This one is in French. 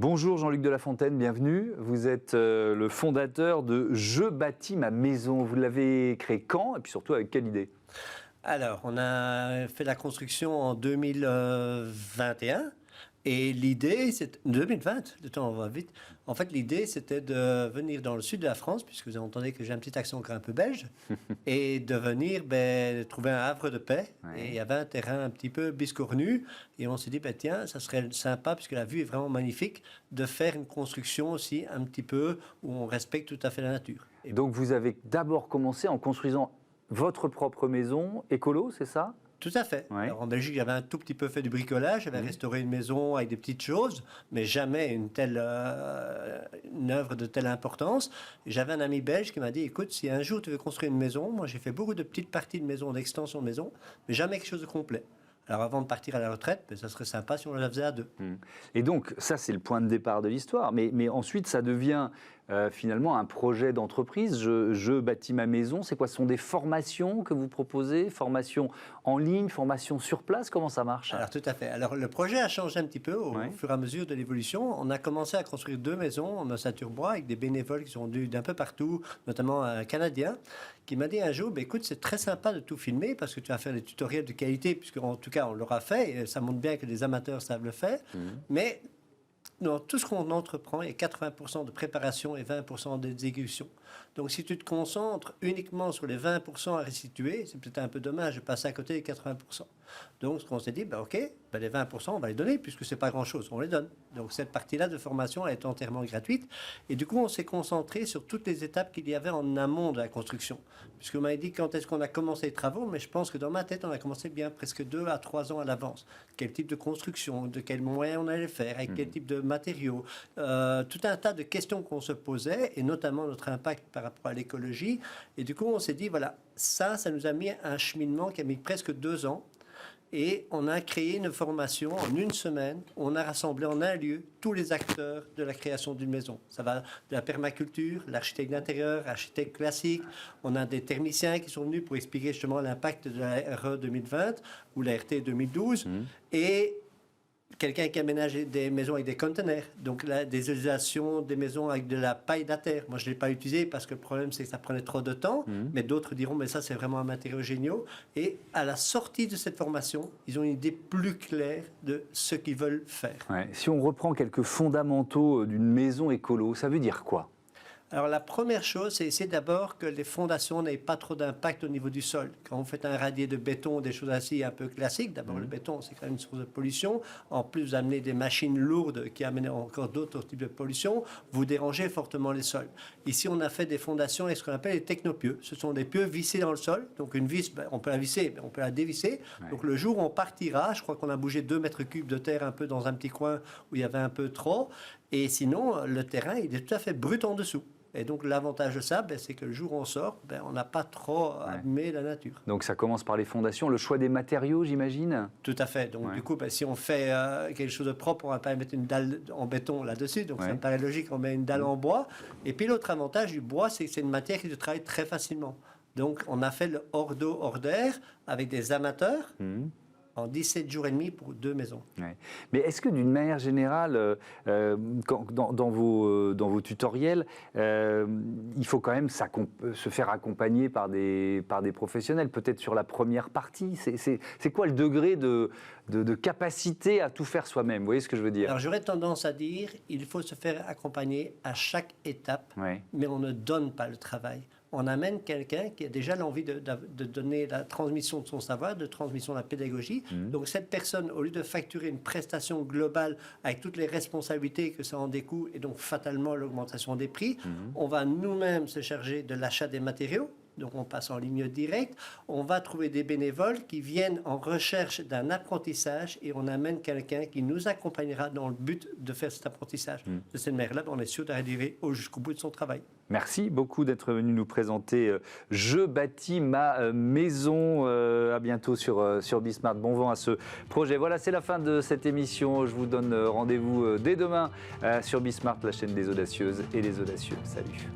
Bonjour Jean-Luc Delafontaine, bienvenue. Vous êtes le fondateur de Je bâtis ma maison. Vous l'avez créé quand et puis surtout avec quelle idée? Alors, on a fait la construction en 2021 et l'idée, c'est 2020, le temps va vite. En fait, l'idée, c'était de venir dans le sud de la France, puisque vous entendez que j'ai un petit accent encore un peu belge, et de venir trouver un havre de paix. Ouais. Et il y avait un terrain un petit peu biscornu, et on s'est dit, tiens, ça serait sympa, puisque la vue est vraiment magnifique, de faire une construction aussi un petit peu où on respecte tout à fait la nature. Et donc vous avez d'abord commencé en construisant votre propre maison écolo, c'est ça? Tout à fait. Ouais. Alors, en Belgique, j'avais un tout petit peu fait du bricolage, j'avais restauré une maison avec des petites choses, mais jamais une œuvre de telle importance. J'avais un ami belge qui m'a dit, écoute, si un jour tu veux construire une maison, moi j'ai fait beaucoup de petites parties de maison, d'extension de maison, mais jamais quelque chose de complet. Alors avant de partir à la retraite, ça serait sympa si on la faisait à deux. Et donc ça c'est le point de départ de l'histoire, mais ensuite ça devient finalement un projet d'entreprise. Je bâtis ma maison, c'est quoi? Ce sont des formations que vous proposez? Formations en ligne, formations sur place, comment ça marche? Alors tout à fait. Alors le projet a changé un petit peu au fur et à mesure de l'évolution. On a commencé à construire 2 maisons en ossature-bois avec des bénévoles qui sont venus d'un peu partout, notamment un Canadien, qui m'a dit un jour, écoute, c'est très sympa de tout filmer parce que tu vas faire des tutoriels de qualité, puisque en tout cas on l'aura fait, et ça montre bien que les amateurs savent le faire, mais dans tout ce qu'on entreprend, il y a 80% de préparation et 20% d'exécution. Donc, si tu te concentres uniquement sur les 20% à restituer, c'est peut-être un peu dommage de passer à côté des 80%. Donc, ce qu'on s'est dit, OK, les 20%, on va les donner, puisque c'est pas grand-chose, on les donne. Donc, cette partie-là de formation, elle est entièrement gratuite. Et du coup, on s'est concentré sur toutes les étapes qu'il y avait en amont de la construction. Puisque vous m'avez dit quand est-ce qu'on a commencé les travaux, mais je pense que dans ma tête, on a commencé bien presque 2 à 3 ans à l'avance. Quel type de construction, de quels moyens on allait faire, avec quel type de matériaux, tout un tas de questions qu'on se posait, et notamment notre impact par rapport à l'écologie. Et du coup, on s'est dit, voilà, ça nous a mis un cheminement qui a mis presque 2 ans. Et on a créé une formation en 1 semaine. On a rassemblé en un lieu tous les acteurs de la création d'une maison. Ça va de la permaculture, l'architecte d'intérieur, l'architecte classique. On a des thermiciens qui sont venus pour expliquer justement l'impact de la RE 2020 ou la RT 2012. Et quelqu'un qui aménage des maisons avec des conteneurs, donc des utilisations des maisons avec de la paille d'atterre. Moi, je ne l'ai pas utilisé parce que le problème, c'est que ça prenait trop de temps, mais d'autres diront, mais ça, c'est vraiment un matériau génial. Et à la sortie de cette formation, ils ont une idée plus claire de ce qu'ils veulent faire. Ouais. Si on reprend quelques fondamentaux d'une maison écolo, ça veut dire quoi? Alors, la première chose, c'est essayer d'abord que les fondations n'aient pas trop d'impact au niveau du sol. Quand vous faites un radier de béton, des choses ainsi un peu classiques, d'abord le béton, c'est quand même une source de pollution. En plus, vous amenez des machines lourdes qui amènent encore d'autres types de pollution, vous dérangez fortement les sols. Ici, on a fait des fondations avec ce qu'on appelle les technopieux. Ce sont des pieux vissés dans le sol. Donc, une vis, on peut la visser, mais on peut la dévisser. Ouais. Donc, le jour où on partira, je crois qu'on a bougé 2 mètres cubes de terre un peu dans un petit coin où il y avait un peu trop. Et sinon, le terrain, il est tout à fait brut en dessous. Et donc, l'avantage de ça, c'est que le jour où on sort, on n'a pas trop abîmé la nature. Donc, ça commence par les fondations, le choix des matériaux, j'imagine? Tout à fait. Donc, du coup, si on fait quelque chose de propre, on ne va pas mettre une dalle en béton là-dessus. Donc, ça me paraît logique, on met une dalle en bois. Et puis, l'autre avantage du bois, c'est que c'est une matière qui se travaille très facilement. Donc, on a fait le hors d'eau, hors d'air avec des amateurs. En 17 jours et demi pour 2 maisons. Ouais. Mais est-ce que d'une manière générale, dans vos tutoriels, il faut quand même se faire accompagner par des professionnels, peut-être sur la première partie? C'est quoi le degré de capacité à tout faire soi-même? Vous voyez ce que je veux dire? Alors j'aurais tendance à dire, il faut se faire accompagner à chaque étape, mais on ne donne pas le travail. On amène quelqu'un qui a déjà l'envie de donner la transmission de son savoir, de transmission de la pédagogie. Donc cette personne, au lieu de facturer une prestation globale avec toutes les responsabilités que ça en découle et donc fatalement l'augmentation des prix, on va nous-mêmes se charger de l'achat des matériaux. Donc on passe en ligne directe, on va trouver des bénévoles qui viennent en recherche d'un apprentissage et on amène quelqu'un qui nous accompagnera dans le but de faire cet apprentissage. De cette manière-là, on est sûr d'arriver jusqu'au bout de son travail. Merci beaucoup d'être venu nous présenter Je bâtis ma maison. À bientôt sur Bismart. Bon vent à ce projet. Voilà, c'est la fin de cette émission. Je vous donne rendez-vous dès demain sur Bismart, la chaîne des audacieuses et des audacieux. Salut.